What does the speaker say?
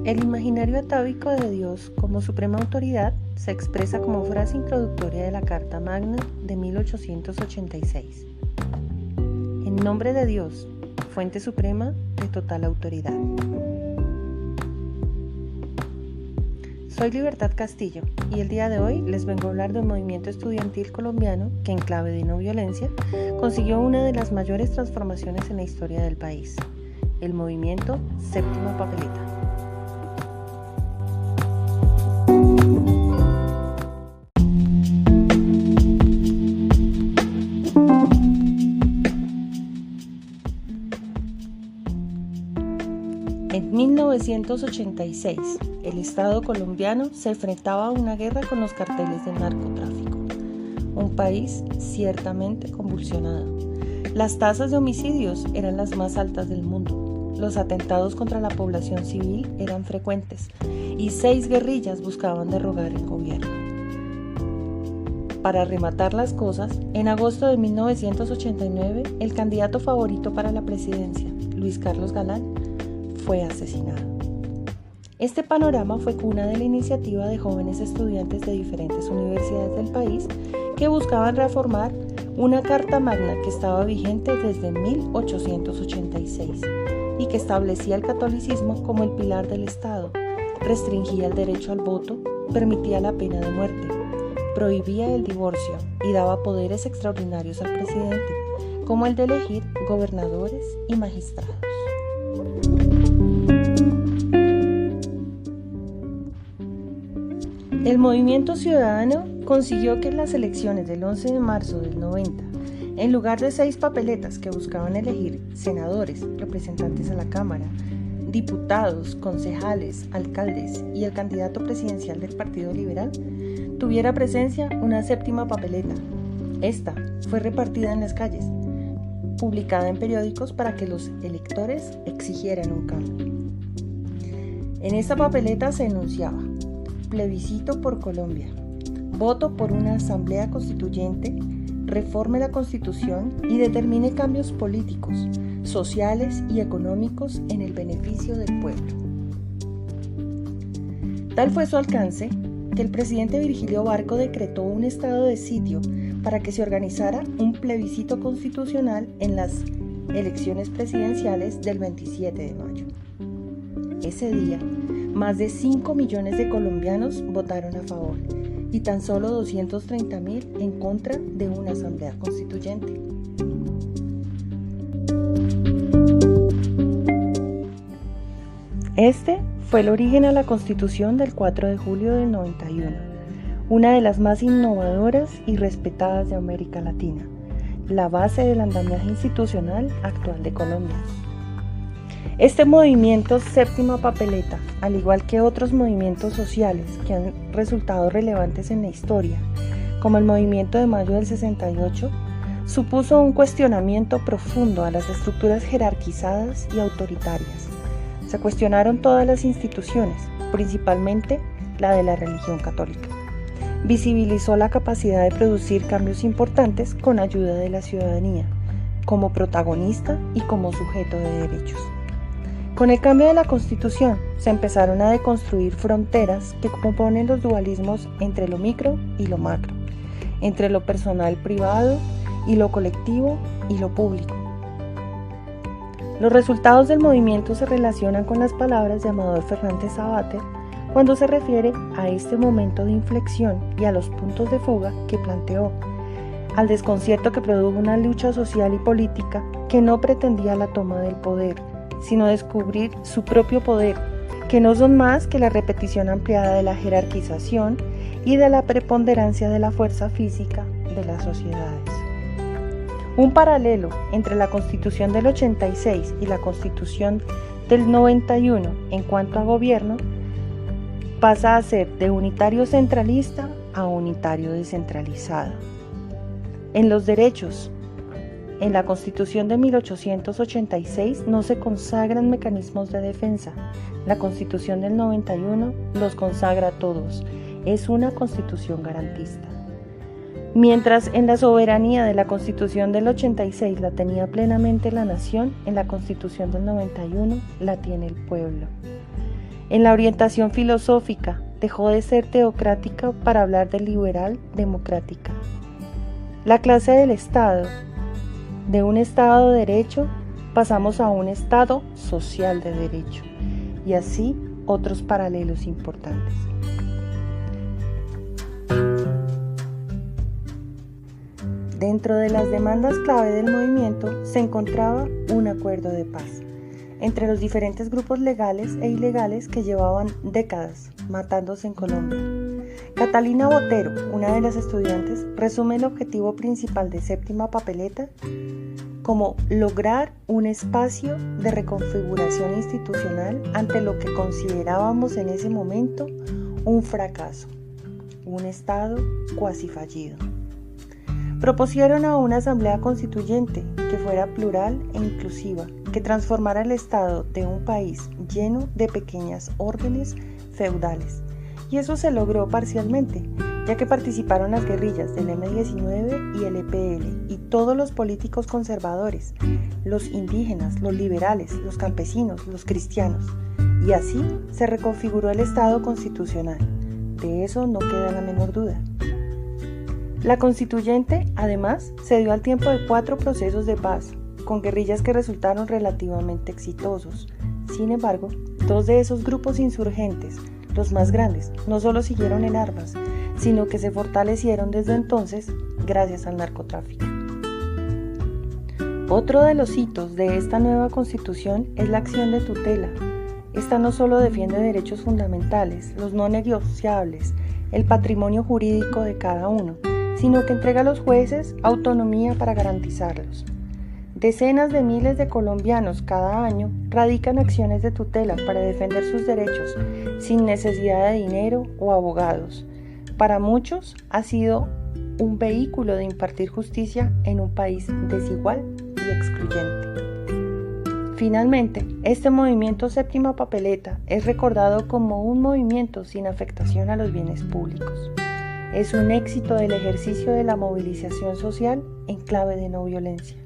El imaginario atávico de Dios como suprema autoridad se expresa como frase introductoria de la Carta Magna de 1886. En nombre de Dios, fuente suprema de total autoridad. Soy Libertad Castillo y el día de hoy les vengo a hablar de un movimiento estudiantil colombiano que en clave de no violencia consiguió una de las mayores transformaciones en la historia del país, el movimiento Séptima Papeleta. En 1986, el Estado colombiano se enfrentaba a una guerra con los carteles del narcotráfico, un país ciertamente convulsionado. Las tasas de homicidios eran las más altas del mundo, los atentados contra la población civil eran frecuentes y 6 guerrillas buscaban derrocar el gobierno. Para rematar las cosas, en agosto de 1989, el candidato favorito para la presidencia, Luis Carlos Galán, fue asesinado. Este panorama fue cuna de la iniciativa de jóvenes estudiantes de diferentes universidades del país que buscaban reformar una Carta Magna que estaba vigente desde 1886 y que establecía el catolicismo como el pilar del Estado, restringía el derecho al voto, permitía la pena de muerte, prohibía el divorcio y daba poderes extraordinarios al presidente, como el de elegir gobernadores y magistrados. El movimiento ciudadano consiguió que en las elecciones del 11 de marzo del 90, en lugar de 6 papeletas que buscaban elegir senadores, representantes a la Cámara, diputados, concejales, alcaldes y el candidato presidencial del Partido Liberal, tuviera presencia una séptima papeleta. Esta fue repartida en las calles, publicada en periódicos para que los electores exigieran un cambio. En esta papeleta se enunciaba: plebiscito por Colombia, voto por una asamblea constituyente, reforme la Constitución y determine cambios políticos, sociales y económicos en el beneficio del pueblo. Tal fue su alcance que el presidente Virgilio Barco decretó un estado de sitio para que se organizara un plebiscito constitucional en las elecciones presidenciales del 27 de mayo. Ese día, más de 5 millones de colombianos votaron a favor y tan solo 230,000 en contra de una asamblea constituyente. Este fue el origen a la Constitución del 4 de julio del 91, una de las más innovadoras y respetadas de América Latina, la base del andamiaje institucional actual de Colombia. Este movimiento Séptima Papeleta, al igual que otros movimientos sociales que han resultado relevantes en la historia, como el movimiento de mayo del 68, supuso un cuestionamiento profundo a las estructuras jerarquizadas y autoritarias. Se cuestionaron todas las instituciones, principalmente la de la religión católica. Visibilizó la capacidad de producir cambios importantes con ayuda de la ciudadanía, como protagonista y como sujeto de derechos. Con el cambio de la Constitución, se empezaron a deconstruir fronteras que componen los dualismos entre lo micro y lo macro, entre lo personal privado y lo colectivo y lo público. Los resultados del movimiento se relacionan con las palabras de Amador Fernández Savater cuando se refiere a este momento de inflexión y a los puntos de fuga que planteó, al desconcierto que produjo una lucha social y política que no pretendía la toma del poder, sino descubrir su propio poder, que no son más que la repetición ampliada de la jerarquización y de la preponderancia de la fuerza física de las sociedades. Un paralelo entre la Constitución del 86 y la Constitución del 91 en cuanto a gobierno pasa a ser de unitario centralista a unitario descentralizado. En los derechos, en la Constitución de 1886 no se consagran mecanismos de defensa. La Constitución del 91 los consagra a todos. Es una Constitución garantista. Mientras en la soberanía de la Constitución del 86 la tenía plenamente la nación, en la Constitución del 91 la tiene el pueblo. En la orientación filosófica, dejó de ser teocrática para hablar de liberal democrática. La clase del Estado, de un Estado de derecho, pasamos a un Estado social de derecho, y así otros paralelos importantes. Dentro de las demandas clave del movimiento se encontraba un acuerdo de paz entre los diferentes grupos legales e ilegales que llevaban décadas matándose en Colombia. Catalina Botero, una de las estudiantes, resume el objetivo principal de Séptima Papeleta como lograr un espacio de reconfiguración institucional ante lo que considerábamos en ese momento un fracaso, un Estado cuasi fallido. Propusieron a una asamblea constituyente que fuera plural e inclusiva, que transformara el Estado de un país lleno de pequeñas órdenes feudales. Y eso se logró parcialmente, ya que participaron las guerrillas del M-19 y el EPL y todos los políticos conservadores, los indígenas, los liberales, los campesinos, los cristianos. Y así se reconfiguró el Estado constitucional. De eso no queda la menor duda. La constituyente, además, se dio al tiempo de 4 procesos de paz, con guerrillas que resultaron relativamente exitosos. Sin embargo, 2 de esos grupos insurgentes, los más grandes, no solo siguieron en armas, sino que se fortalecieron desde entonces gracias al narcotráfico. Otro de los hitos de esta nueva constitución es la acción de tutela. Esta no solo defiende derechos fundamentales, los no negociables, el patrimonio jurídico de cada uno, sino que entrega a los jueces autonomía para garantizarlos. Decenas de miles de colombianos cada año radican acciones de tutela para defender sus derechos sin necesidad de dinero o abogados. Para muchos ha sido un vehículo de impartir justicia en un país desigual y excluyente. Finalmente, este movimiento Séptima Papeleta es recordado como un movimiento sin afectación a los bienes públicos. Es un éxito del ejercicio de la movilización social en clave de no violencia.